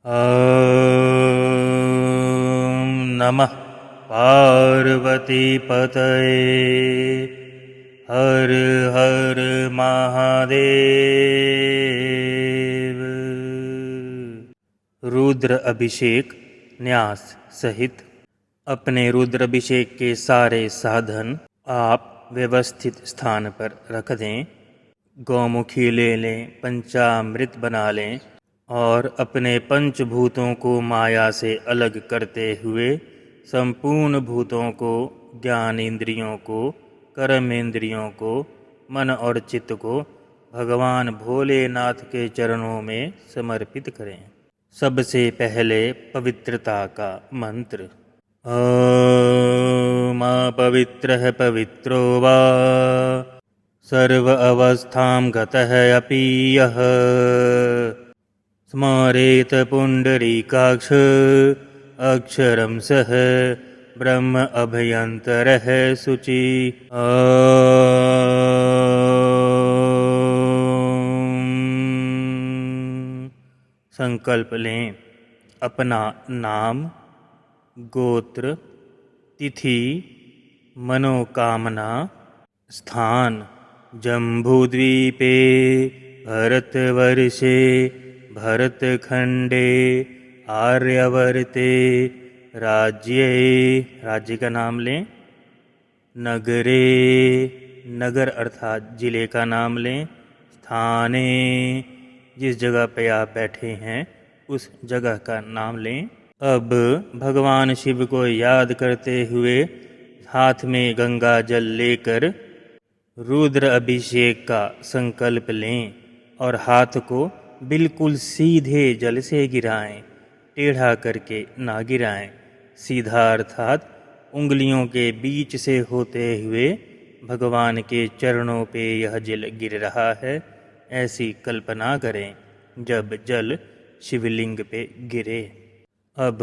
ॐ नमः पार्वतीपतये हर हर महादेव। रुद्र अभिषेक न्यास सहित अपने रुद्र अभिषेक के सारे साधन आप व्यवस्थित स्थान पर रख दें। गौमुखी ले लें, पंचामृत बना लें और अपने पंचभूतों को माया से अलग करते हुए संपूर्ण भूतों को, ज्ञानेंद्रियों को, कर्मेंद्रियों को, मन और चित्त को भगवान भोलेनाथ के चरणों में समर्पित करें। सबसे पहले पवित्रता का मंत्र। ॐ अपवित्रः पवित्रो वा सर्व अवस्थां गतः अपि यः स्मरेत पुण्डरीकाक्ष अक्षरं सः ब्रह्म अभयंतरः शुचि। संकल्प लें। अपना नाम, गोत्र, तिथि, मनोकामना, स्थान जम्बूद्वीपे भरतवर्षे भरतखंडे आर्यावर्ते राज्य का नाम लें। नगरे, नगर अर्थात जिले का नाम लें। स्थाने, जिस जगह पे आप बैठे हैं उस जगह का नाम लें। अब भगवान शिव को याद करते हुए हाथ में गंगा जल लेकर रुद्र अभिषेक का संकल्प लें और हाथ को बिल्कुल सीधे जल से गिराएं, टेढ़ा करके ना गिराएं। सीधा अर्थात उंगलियों के बीच से होते हुए भगवान के चरणों पे यह जल गिर रहा है, ऐसी कल्पना करें जब जल शिवलिंग पे गिरे। अब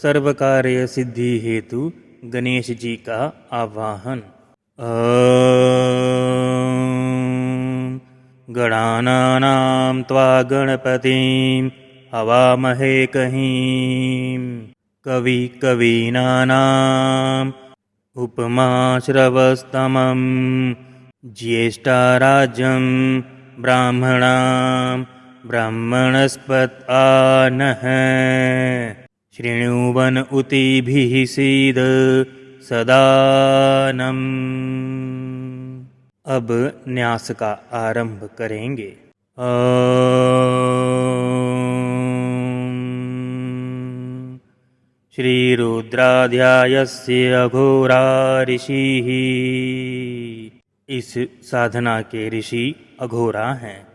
सर्व कार्य सिद्धि हेतु गणेश जी का आवाहन। ॐ गणानां त्वा गणपतिं हवामहे कहीं कवीनाम् उपमाश्रवस्तमं ज्येष्ठाराज्यं ब्राह्मणस्पत नः शृणुवन ऊतिभिः सीद सदानम्। अब न्यास का आरंभ करेंगे। श्रीरुद्राध्यायस्य अघोरा ऋषिः। इस साधना के ऋषि अघोरा हैं।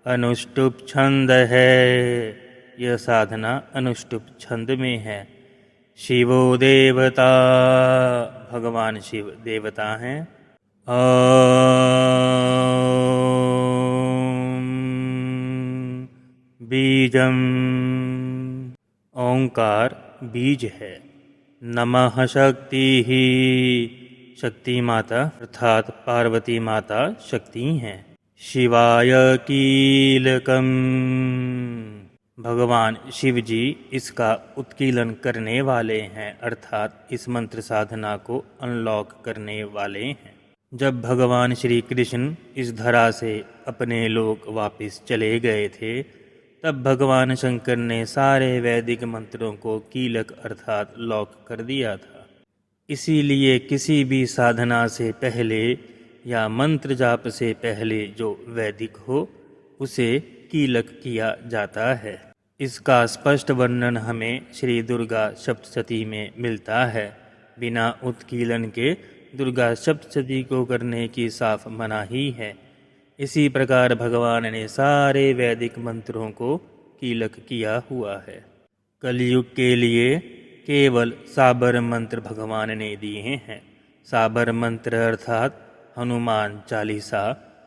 अनुष्टुप छंद है। यह साधना अनुष्टुप छंद में है। शिवो देवता, भगवान शिव देवता हैं। ॐ बीजम, ओंकार बीज है। नमः शक्ति ही, शक्ति माता अर्थात पार्वती माता शक्ति हैं। शिवाय कीलकम, भगवान शिव जी इसका उत्कीलन करने वाले हैं अर्थात इस मंत्र साधना को अनलॉक करने वाले हैं। जब भगवान श्री कृष्ण इस धरा से अपने लोक वापस चले गए थे तब भगवान शंकर ने सारे वैदिक मंत्रों को कीलक अर्थात लॉक कर दिया था। इसीलिए किसी भी साधना से पहले या मंत्र जाप से पहले जो वैदिक हो उसे कीलक किया जाता है। इसका स्पष्ट वर्णन हमें श्री दुर्गा सप्तशती में मिलता है। बिना उत्कीलन के दुर्गा सप्तशती को करने की साफ मनाही है। इसी प्रकार भगवान ने सारे वैदिक मंत्रों को कीलक किया हुआ है। कलयुग के लिए केवल साबर मंत्र भगवान ने दिए हैं। साबर मंत्र अर्थात हनुमान चालीसा,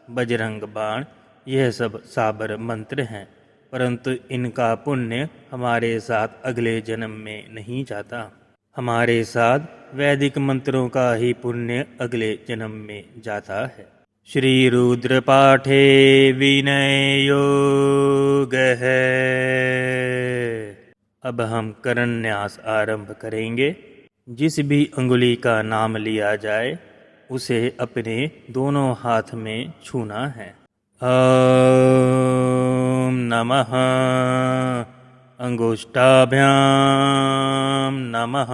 बजरंग बाण, यह सब साबर मंत्र हैं, परंतु इनका पुण्य हमारे साथ अगले जन्म में नहीं जाता। हमारे साथ वैदिक मंत्रों का ही पुण्य अगले जन्म में जाता है। श्री रुद्र पाठे विनय योग है। अब हम करन्यास आरंभ करेंगे। जिस भी अंगुली का नाम लिया जाए उसे अपने दोनों हाथ में छूना है। ॐ नमः अंगुष्ठाभ्याम नमः।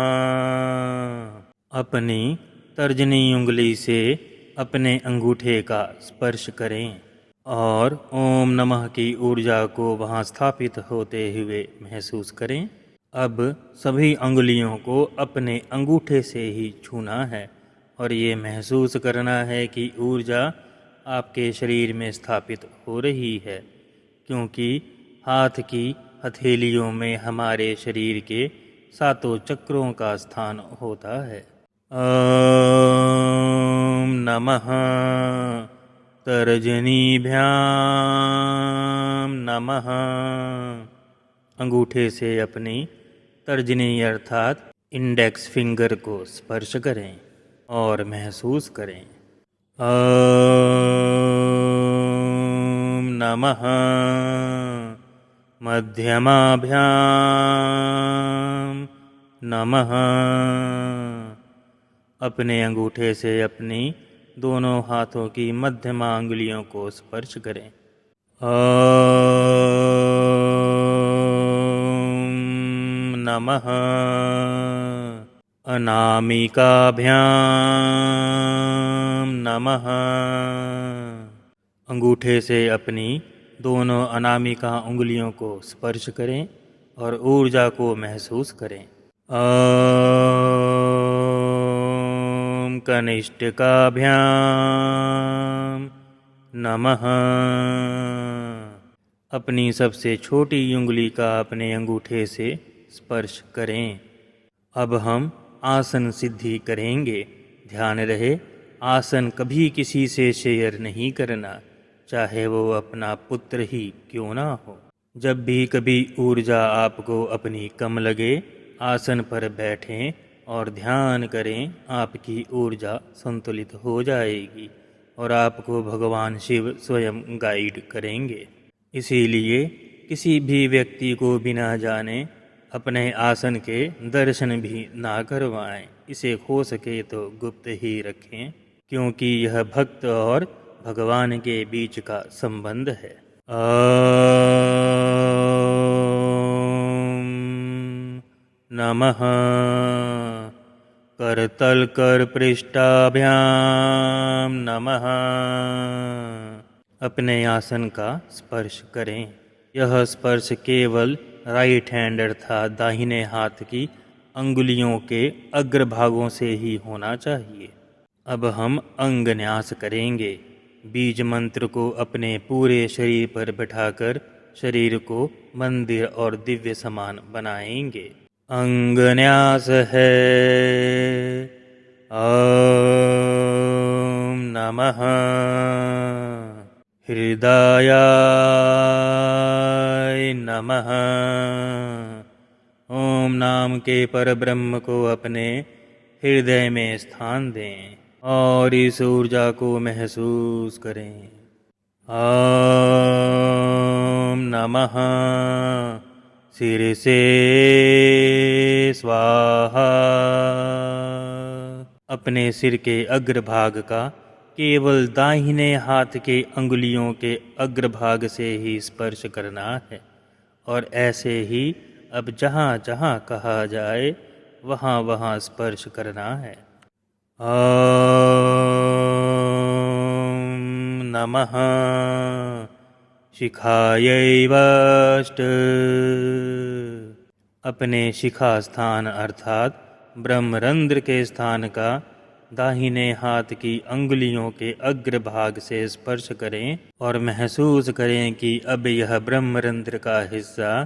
अपनी तर्जनी उंगली से अपने अंगूठे का स्पर्श करें और ओम नमः की ऊर्जा को वहां स्थापित होते हुए महसूस करें। अब सभी अंगुलियों को अपने अंगूठे से ही छूना है और ये महसूस करना है कि ऊर्जा आपके शरीर में स्थापित हो रही है, क्योंकि हाथ की हथेलियों में हमारे शरीर के 7 चक्रों का स्थान होता है। ॐ नमः तर्जनीभ्याम नमः। अंगूठे से अपनी तर्जनी अर्थात इंडेक्स फिंगर को स्पर्श करें और महसूस करें। ॐ नमः मध्यमाभ्याम नमः। अपने अंगूठे से अपनी दोनों हाथों की मध्यमा अंगुलियों को स्पर्श करें। ॐ नमः अनामिकाभ्याम नमः। अंगूठे से अपनी दोनों अनामिका उंगलियों को स्पर्श करें और ऊर्जा को महसूस करें। ॐ कनिष्ठिकाभ्याम नमः। अपनी सबसे छोटी उंगली का अपने अंगूठे से स्पर्श करें। अब हम आसन सिद्धि करेंगे। ध्यान रहे, आसन कभी किसी से शेयर नहीं करना, चाहे वो अपना पुत्र ही क्यों ना हो। जब भी कभी ऊर्जा आपको अपनी कम लगे, आसन पर बैठें और ध्यान करें, आपकी ऊर्जा संतुलित हो जाएगी और आपको भगवान शिव स्वयं गाइड करेंगे। इसीलिए किसी भी व्यक्ति को बिना जाने अपने आसन के दर्शन भी ना करवाएं। इसे हो सके तो गुप्त ही रखें, क्योंकि यह भक्त और भगवान के बीच का संबंध है। ॐ नमः करतल कर पृष्ठाभ्याम नमः। अपने आसन का स्पर्श करें। यह स्पर्श केवल राइट हैंड अर्थात दाहिने हाथ की अंगुलियों के अग्रभागों से ही होना चाहिए। अब हम अंगन्यास करेंगे। बीज मंत्र को अपने पूरे शरीर पर बिठाकर शरीर को मंदिर और दिव्य समान बनाएंगे। अंगन्यास है। ॐ नमः हृदयाय नमः। ओम नाम के परब्रह्म को अपने हृदय में स्थान दें और इस ऊर्जा को महसूस करें। ॐ नमः सिर से स्वाहा। अपने सिर के अग्रभाग का केवल दाहिने हाथ के अंगुलियों के अग्रभाग से ही स्पर्श करना है और ऐसे ही अब जहाँ जहाँ कहा जाए वहाँ वहाँ स्पर्श करना है। ॐ नमः शिखायैवष्ट। अपने शिखा स्थान अर्थात ब्रह्मरंध्र के स्थान का दाहिने हाथ की अंगुलियों के अग्रभाग से स्पर्श करें और महसूस करें कि अब यह ब्रह्मरंध्र का हिस्सा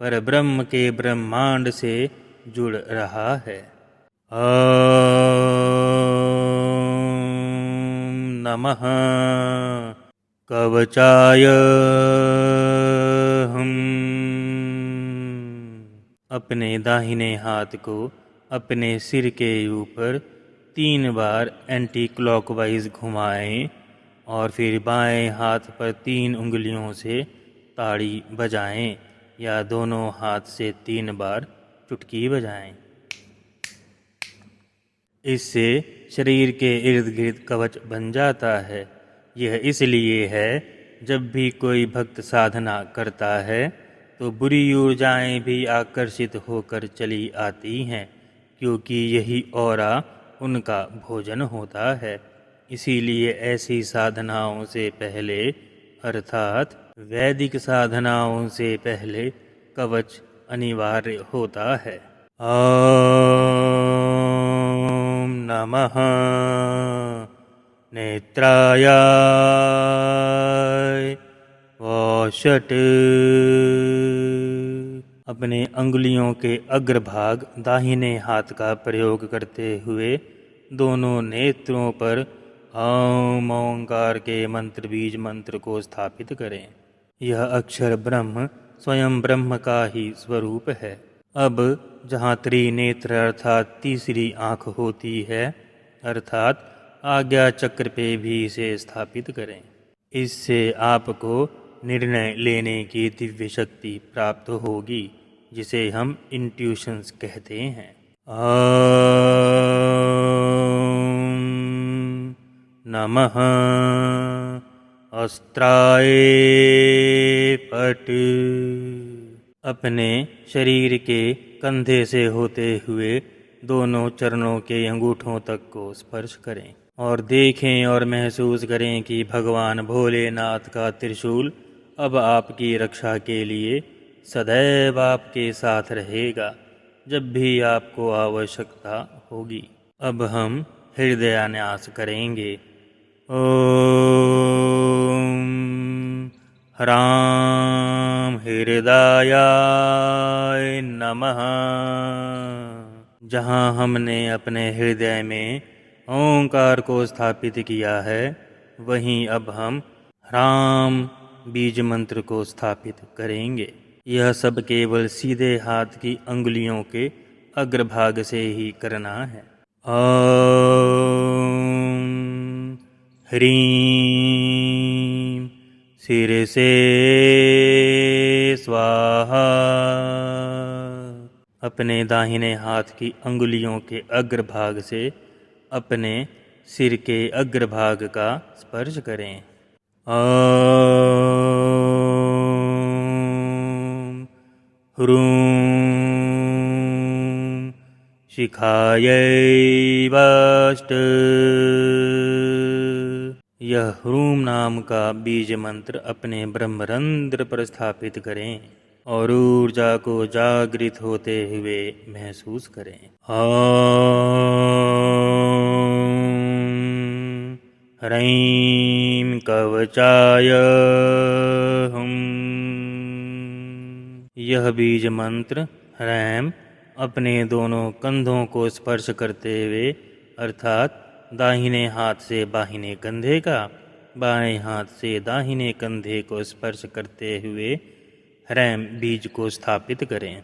परब्रह्म के ब्रह्मांड से जुड़ रहा है। ॐ नमः कवचाय। अपने दाहिने हाथ को अपने सिर के ऊपर 3 बार एंटी क्लॉकवाइज घुमाएं और फिर बाएं हाथ पर 3 उंगलियों से ताड़ी बजाएं। या दोनों हाथ से 3 बार चुटकी बजाएं। इससे शरीर के इर्द गिर्द कवच बन जाता है। यह इसलिए है, जब भी कोई भक्त साधना करता है तो बुरी ऊर्जाएं भी आकर्षित होकर चली आती हैं, क्योंकि यही ऑरा उनका भोजन होता है। इसीलिए ऐसी साधनाओं से पहले, अर्थात वैदिक साधनाओं से पहले, कवच अनिवार्य होता है। ओम नमः नेत्राय वषट्। अपने अंगुलियों के अग्रभाग दाहिने हाथ का प्रयोग करते हुए दोनों नेत्रों पर ओम ओंकार के मंत्र बीज मंत्र को स्थापित करें। यह अक्षर ब्रह्म स्वयं ब्रह्म का ही स्वरूप है। अब जहाँ त्रिनेत्र अर्थात तीसरी आँख होती है, अर्थात आज्ञा चक्र पे भी इसे स्थापित करें। इससे आपको निर्णय लेने की दिव्य शक्ति प्राप्त होगी, जिसे हम इंट्यूशंस कहते हैं। ओम नमः अस्त्राय फट्। अपने शरीर के कंधे से होते हुए दोनों चरणों के अंगूठों तक को स्पर्श करें और देखें और महसूस करें कि भगवान भोलेनाथ का त्रिशूल अब आपकी रक्षा के लिए सदैव आपके साथ रहेगा, जब भी आपको आवश्यकता होगी। अब हम हृदयान्यास करेंगे। ओम ह्रां हृदयाय नमः। जहाँ हमने अपने हृदय में ओंकार को स्थापित किया है, वहीं अब हम ह्राम बीज मंत्र को स्थापित करेंगे। यह सब केवल सीधे हाथ की अंगुलियों के अग्रभाग से ही करना है। ओम ह्रीं सिर से स्वाहा। अपने दाहिने हाथ की अंगुलियों के अग्रभाग से अपने सिर के अग्रभाग का स्पर्श करें। ओम ह्रूं शिखायै वष्ट। यह ह्रूम नाम का बीज मंत्र अपने ब्रह्मरंध्र पर स्थापित करें और ऊर्जा को जागृत होते हुए महसूस करें। ओम ह्रीं कवचाय हुम। यह बीज मंत्र ह्रैम अपने दोनों कंधों को स्पर्श करते हुए, अर्थात दाहिने हाथ से बाहिने कंधे का, बाएं हाथ से दाहिने कंधे को स्पर्श करते हुए ह्रैम बीज को स्थापित करें। ओम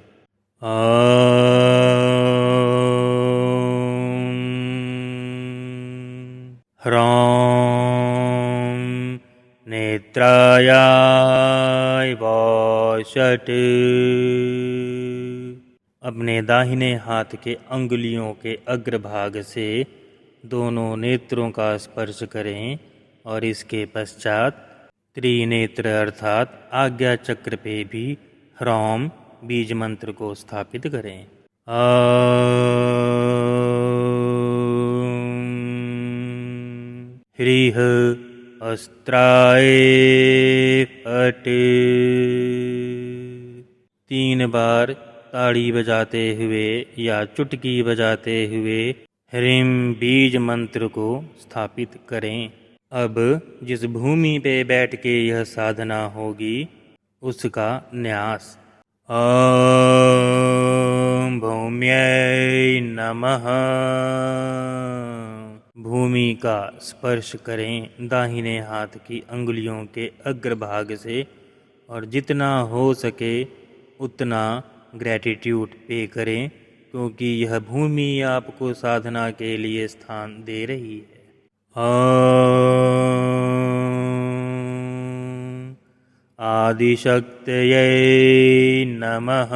ह्रौं नेत्राय वषट्। अपने दाहिने हाथ के अंगुलियों के अग्रभाग से दोनों नेत्रों का स्पर्श करें और इसके पश्चात त्रिनेत्र अर्थात आज्ञा चक्र पे भी ह्रौम बीज मंत्र को स्थापित करें। ह्रीः अस्त्राय फट्। 3 बार ताड़ी बजाते हुए या चुटकी बजाते हुए ह्रीं बीज मंत्र को स्थापित करें। अब जिस भूमि पे बैठ के यह साधना होगी, उसका न्यास। ओम भौम्यै नमः। भूमि का स्पर्श करें दाहिने हाथ की अंगुलियों के अग्रभाग से और जितना हो सके उतना ग्रैटिट्यूड पे करें, क्योंकि यह भूमि आपको साधना के लिए स्थान दे रही है। ओम आदिशक्तये नमः।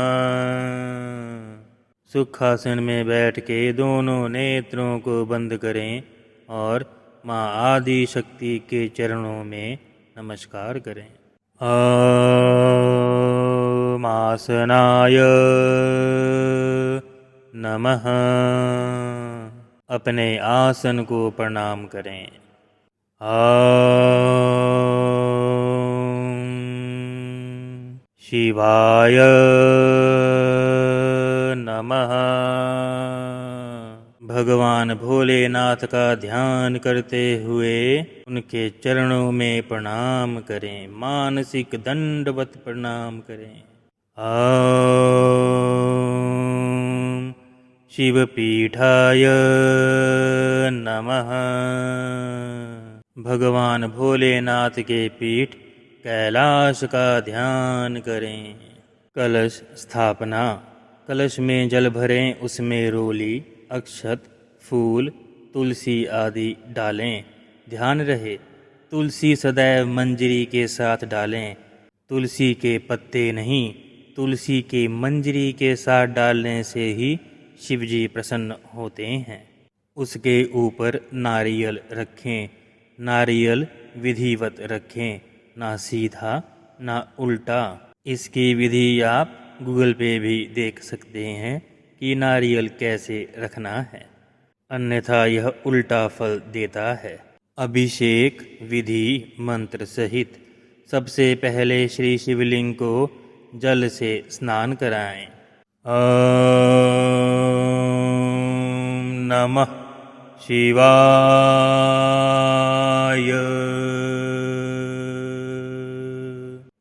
सुखासन में बैठ के दोनों नेत्रों को बंद करें और माँ आदि शक्ति के चरणों में नमस्कार करें। ॐ आसनाय नमः। अपने आसन को प्रणाम करें। ॐ शिवाय नमः। भगवान भोलेनाथ का ध्यान करते हुए उनके चरणों में प्रणाम करें, मानसिक दंडवत प्रणाम करें। ॐ शिवपीठाय नमः। भगवान भोलेनाथ के पीठ कैलाश का ध्यान करें। कलश स्थापना। कलश में जल भरें, उसमें रोली, अक्षत, फूल, तुलसी आदि डालें। ध्यान रहे तुलसी सदैव मंजरी के साथ डालें। तुलसी के पत्ते नहीं, तुलसी के मंजरी के साथ डालने से ही शिवजी प्रसन्न होते हैं। उसके ऊपर नारियल रखें। नारियल विधिवत रखें, ना सीधा ना उल्टा। इसकी विधि आप गूगल पे भी देख सकते हैं कि नारियल कैसे रखना है, अन्यथा यह उल्टा फल देता है। अभिषेक विधि मंत्र सहित। सबसे पहले श्री शिवलिंग को जल से स्नान कराएं। ॐ नमः शिवाय।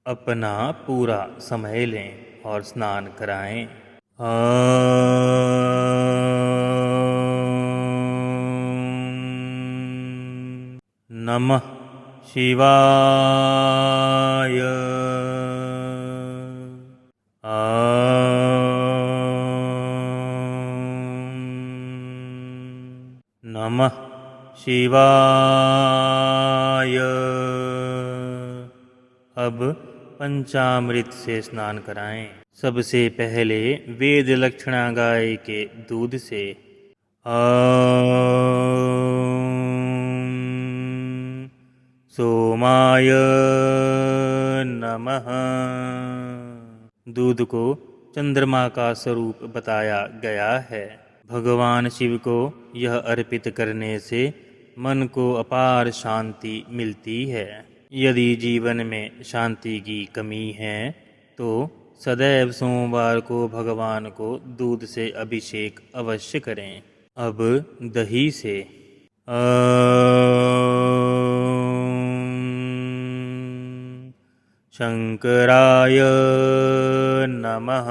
अपना पूरा समय लें और स्नान कराएं। ॐ नमः शिवाय। नमः शिवाय। अब पंचामृत से स्नान कराएं। सबसे पहले वेद लक्षणा गाय के दूध से। ॐ सोमाय नमः। दूध को चंद्रमा का स्वरूप बताया गया है। भगवान शिव को यह अर्पित करने से मन को अपार शांति मिलती है। यदि जीवन में शांति की कमी है तो सदैव सोमवार को भगवान को दूध से अभिषेक अवश्य करें। अब दही से। ॐ शंकराय नमः।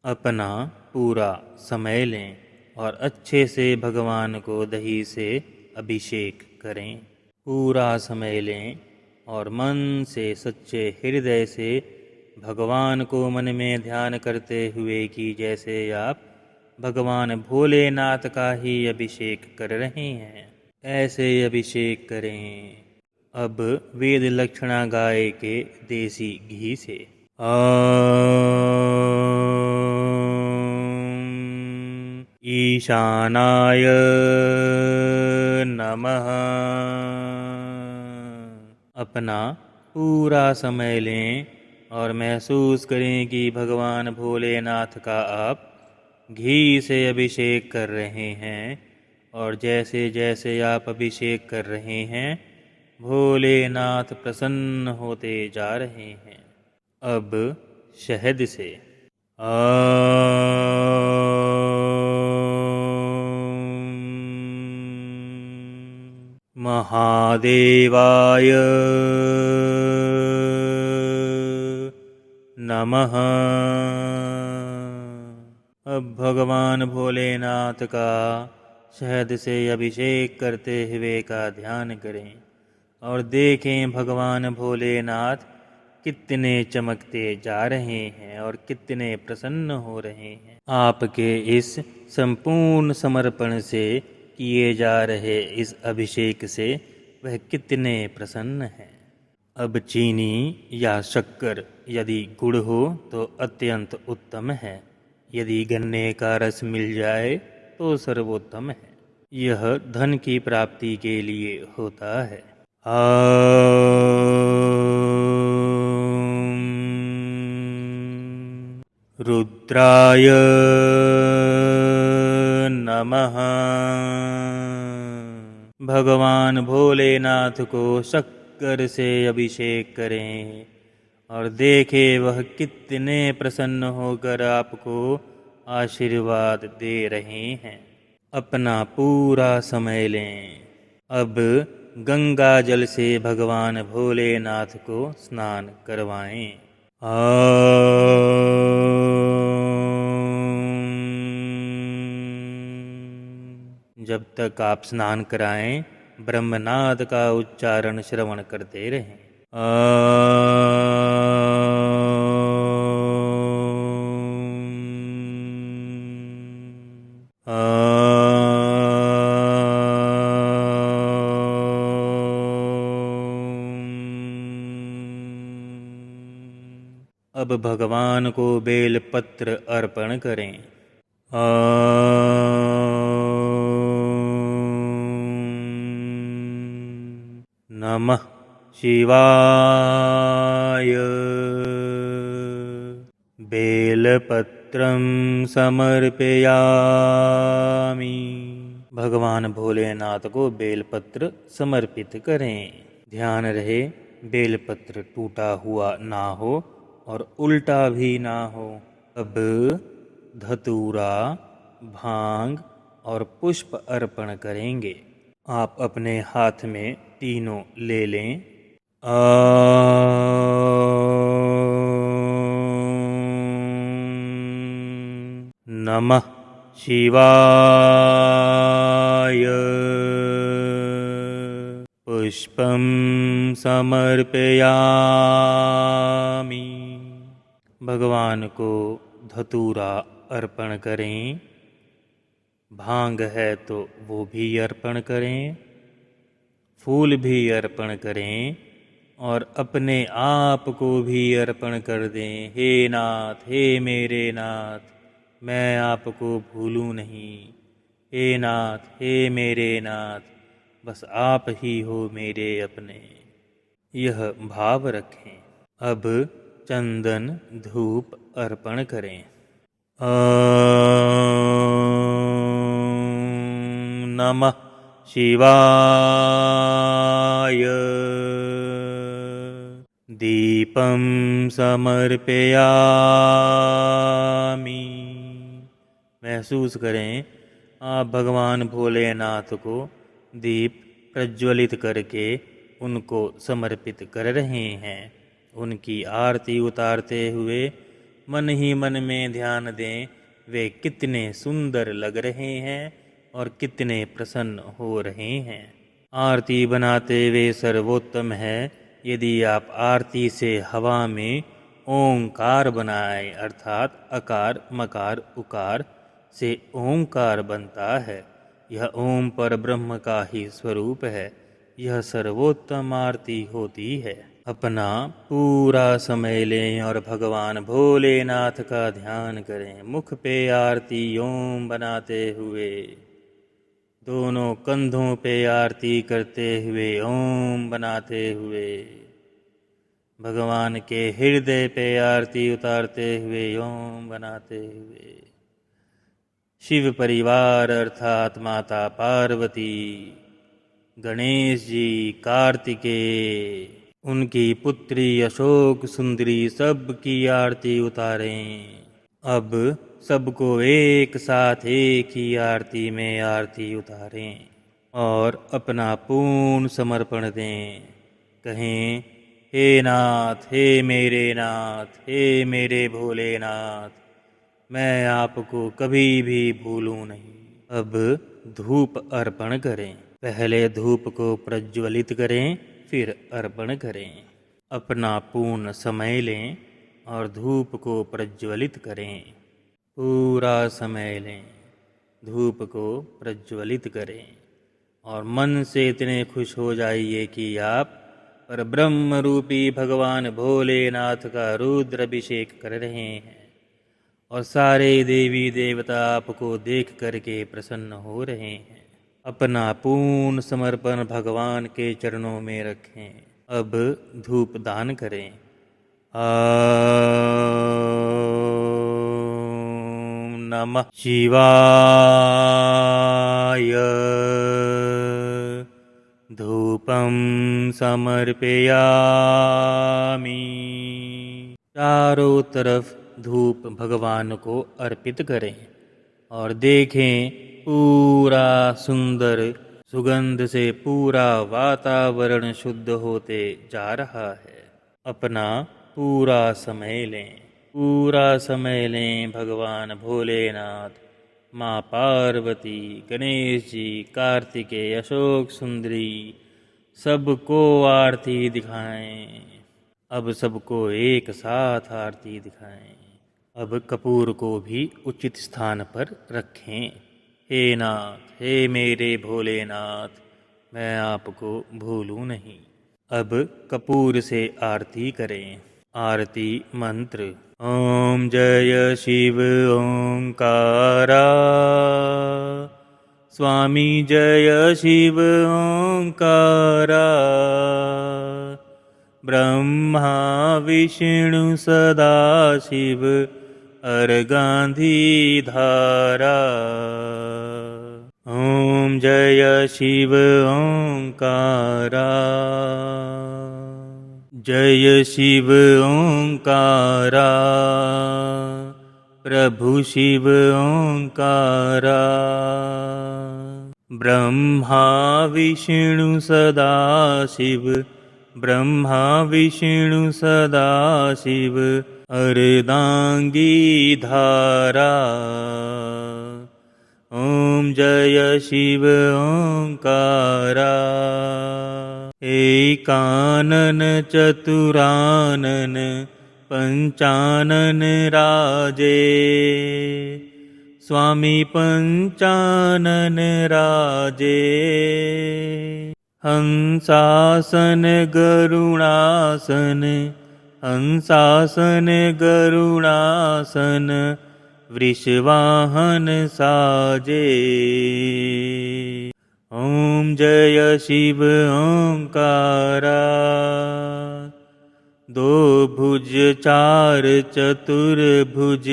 अपना पूरा समय लें और अच्छे से भगवान को दही से अभिषेक करें। पूरा समय लें और मन से सच्चे हृदय से भगवान को मन में ध्यान करते हुए कि जैसे आप भगवान भोलेनाथ का ही अभिषेक कर रहे हैं, ऐसे अभिषेक करें। अब वेद लक्षणा गाय के देसी घी से। ॐ ईशानाय नमः। अपना पूरा समय लें और महसूस करें कि भगवान भोलेनाथ का आप घी से अभिषेक कर रहे हैं और जैसे जैसे आप अभिषेक कर रहे हैं भोलेनाथ प्रसन्न होते जा रहे हैं। अब शहद से। महादेवाय नमः। अब भगवान भोलेनाथ का शहद से अभिषेक करते हुए का ध्यान करें और देखें भगवान भोलेनाथ कितने चमकते जा रहे हैं और कितने प्रसन्न हो रहे हैं। आपके इस संपूर्ण समर्पण से किए जा रहे इस अभिषेक से वह कितने प्रसन्न हैं। अब चीनी या शक्कर यदि गुड़ हो तो अत्यंत उत्तम है, यदि गन्ने का रस मिल जाए तो सर्वोत्तम है। यह धन की प्राप्ति के लिए होता है। रुद्राय नमः। भगवान भोलेनाथ को शक्कर से अभिषेक करें और देखे वह कितने प्रसन्न होकर आपको आशीर्वाद दे रहे हैं। अपना पूरा समय लें। अब गंगा जल से भगवान भोलेनाथ को स्नान करवाएं। जब तक आप स्नान कराएं, ब्रह्मनाद का उच्चारण श्रवण करते रहें। अब भगवान को बेलपत्र अर्पण करें। नमः शिवाय। बेलपत्रं समर्पयामि। भगवान भोलेनाथ को बेलपत्र समर्पित करें। ध्यान रहे बेलपत्र टूटा हुआ ना हो और उल्टा भी ना हो। अब धतूरा, भांग और पुष्प अर्पण करेंगे। आप अपने हाथ में तीनों ले लें। नमः शिवाय। पुष्पं समर्पयामि। भगवान को धतूरा अर्पण करें। भांग है तो वो भी अर्पण करें, फूल भी अर्पण करें और अपने आप को भी अर्पण कर दें। हे नाथ, हे मेरे नाथ, मैं आपको भूलूं नहीं। हे नाथ, हे मेरे नाथ, बस आप ही हो मेरे अपने। यह भाव रखें। अब चंदन धूप अर्पण करें। नमः शिवाय। दीपं समर्पयामि। महसूस करें आप भगवान भोलेनाथ को दीप प्रज्वलित करके उनको समर्पित कर रहे हैं। उनकी आरती उतारते हुए मन ही मन में ध्यान दें वे कितने सुंदर लग रहे हैं और कितने प्रसन्न हो रहे हैं। आरती बनाते वे सर्वोत्तम है यदि आप आरती से हवा में ओंकार बनाएं, अर्थात अकार मकार उकार से ओंकार बनता है। यह ओम पर ब्रह्म का ही स्वरूप है। यह सर्वोत्तम आरती होती है। अपना पूरा समय लें और भगवान भोलेनाथ का ध्यान करें। मुख पे आरती ओम बनाते हुए, दोनों कंधों पे आरती करते हुए ओम बनाते हुए, भगवान के हृदय पे आरती उतारते हुए ओम बनाते हुए। शिव परिवार अर्थात माता पार्वती, गणेश जी, कार्तिकेय, उनकी पुत्री अशोक सुंदरी सब की आरती उतारें। अब सबको एक साथ एक ही आरती में आरती उतारें और अपना पूर्ण समर्पण दें। कहें, हे नाथ, हे मेरे नाथ, हे मेरे भोलेनाथ, मैं आपको कभी भी भूलूं नहीं। अब धूप अर्पण करें। पहले धूप को प्रज्वलित करें, फिर अर्पण करें। अपना पूर्ण समय लें और धूप को प्रज्वलित करें। पूरा समय लें, धूप को प्रज्वलित करें और मन से इतने खुश हो जाइए कि आप पर ब्रह्म रूपी भगवान भोलेनाथ का रुद्राभिषेक कर रहे हैं और सारे देवी देवता आपको देख करके प्रसन्न हो रहे हैं। अपना पूर्ण समर्पण भगवान के चरणों में रखें। अब धूप दान करें। ओम नमः शिवाय। धूपं समर्पयामि। चारों तरफ धूप भगवान को अर्पित करें और देखें पूरा सुंदर सुगंध से पूरा वातावरण शुद्ध होते जा रहा है। अपना पूरा समय लें, पूरा समय लें। भगवान भोलेनाथ, माँ पार्वती, गणेश जी, कार्तिकेय, अशोक सुंदरी सबको आरती दिखाएं। अब सबको एक साथ आरती दिखाएं। अब कपूर को भी उचित स्थान पर रखें। हे नाथ, हे मेरे भोलेनाथ, मैं आपको भूलूं नहीं। अब कपूर से आरती करें। आरती मंत्र। ओम जय शिव ओंकारा। स्वामी जय शिव ओंकारा। ब्रह्मा विष्णु सदाशिव अर्गांधीधारा। ओम जय शिव ओंकारा। जय शिव ओंकारा। प्रभु शिव ओंकारा। ब्रह्मा विष्णु सदाशिव, ब्रह्मा विष्णु सदाशिव अर्धांगीधारा। ओम जय शिव ओंकारा। एकानन चतुरानन पंचानन राजे। स्वामी पंचानन राजे। हंसासन गरुणासन, हंसासन गरुणासन वृषवाहन साजे। ओम जय शिव ओंकारा। दो भुज चार चतुर्भुज,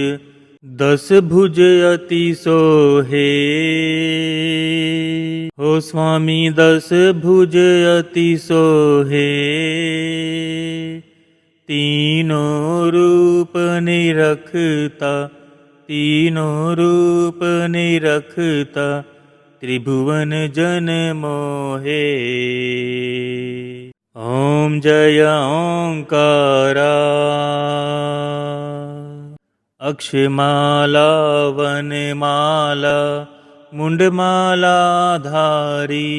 10 भुज अति सोहे। हो स्वामी 10 भुज अति सोहे। तीनों रूप निरखता, तीनों रूप निरखता त्रिभुवन जन मोहे। ओम जय ओंकारा। अक्षमाला वनमाला मुंडमाला धारी।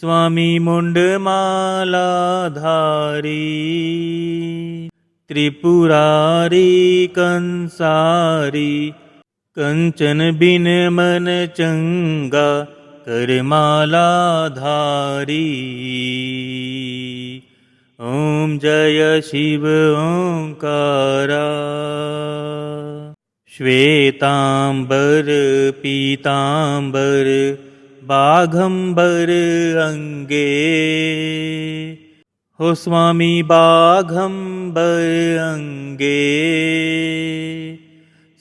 स्वामी मुंडमाला धारी। त्रिपुरारी कंसारी, कंचन बिन मन चंगा करमाला धारी। ओम जय शिव ओंकारा। श्वेतांबर पीतांबर बाघंबर अंगे। हो स्वामी बाघंबर अंगे।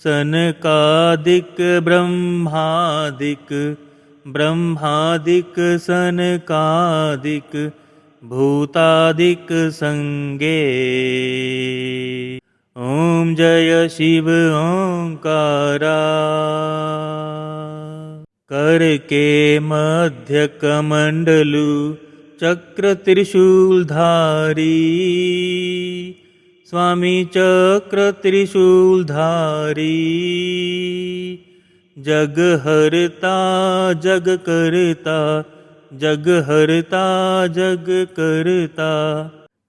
सनकादिक ब्रह्मादिक, ब्रह्मादिक सनकादिक भूतादिक संगे। ओम जय शिव ओंकारा। कर के मध्य कमंडलु चक्र त्रिशूलधारी। स्वामी चक्र त्रिशूलधारी। जग हरता जग करता, जग हरता जग करता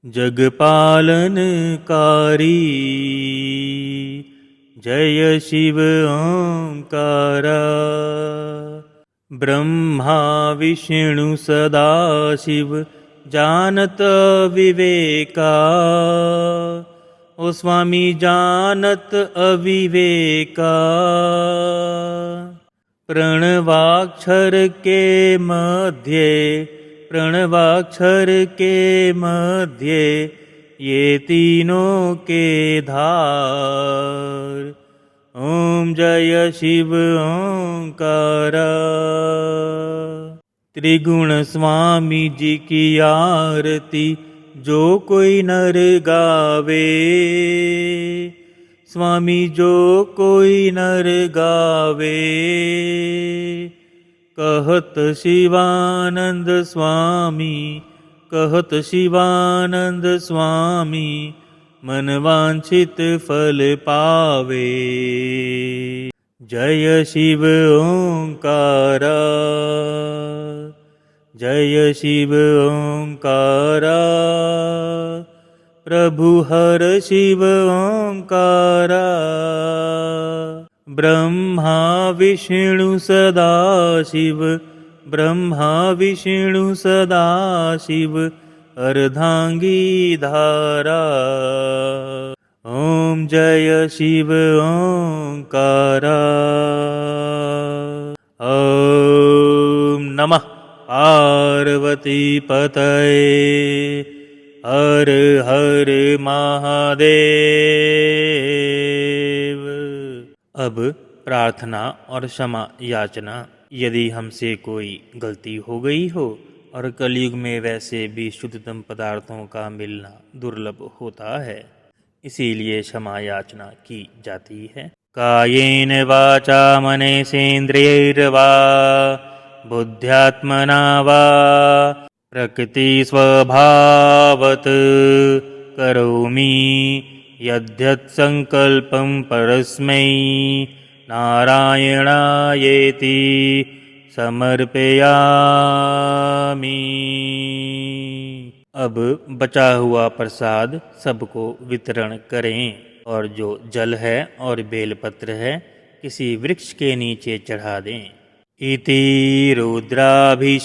जग पालनकारी। जय शिव ओंकारा। ब्रह्मा विष्णु सदाशिव जानत अविवेका। ओ स्वामी जानत अविवेका। प्रणवाक्षर के मध्य, प्रणवाक्षर के मध्य ये तीनों के धार। ओम जय शिव ओंकारा। त्रिगुण स्वामी जी की आरती जो कोई नर गावे। स्वामी जो कोई नर गावे। कहत शिवानंद स्वामी, कहत शिवानंद स्वामी, मन वांछित फल पावे। जय शिव ओंकारा। जय शिव ओंकारा। प्रभु हर शिव ओंकारा। ब्रह्मा विष्णु सदा शिव, ब्रह्मा विष्णु सदा शिव, अर्धांगी धारा। ओम जय शिव ओंकारा। ओम नमः पार्वती पतये। हर हर महादेव। अब प्रार्थना और क्षमा याचना। यदि हमसे कोई गलती हो गई हो और कलयुग में वैसे भी शुद्धतम पदार्थों का मिलना दुर्लभ होता है, इसीलिए क्षमा याचना की जाती है। कायेन वाचा मनसेन्द्रियैर्वा बुद्ध्यात्मना वा प्रकृति स्वभावत करोमि यद्यत् संकल्पं परस्मै नारायणायेति समर्पयामि। अब बचा हुआ प्रसाद सबको वितरण करें और जो जल है और बेलपत्र है किसी वृक्ष के नीचे चढ़ा दें। इति रुद्राभिषेकम्।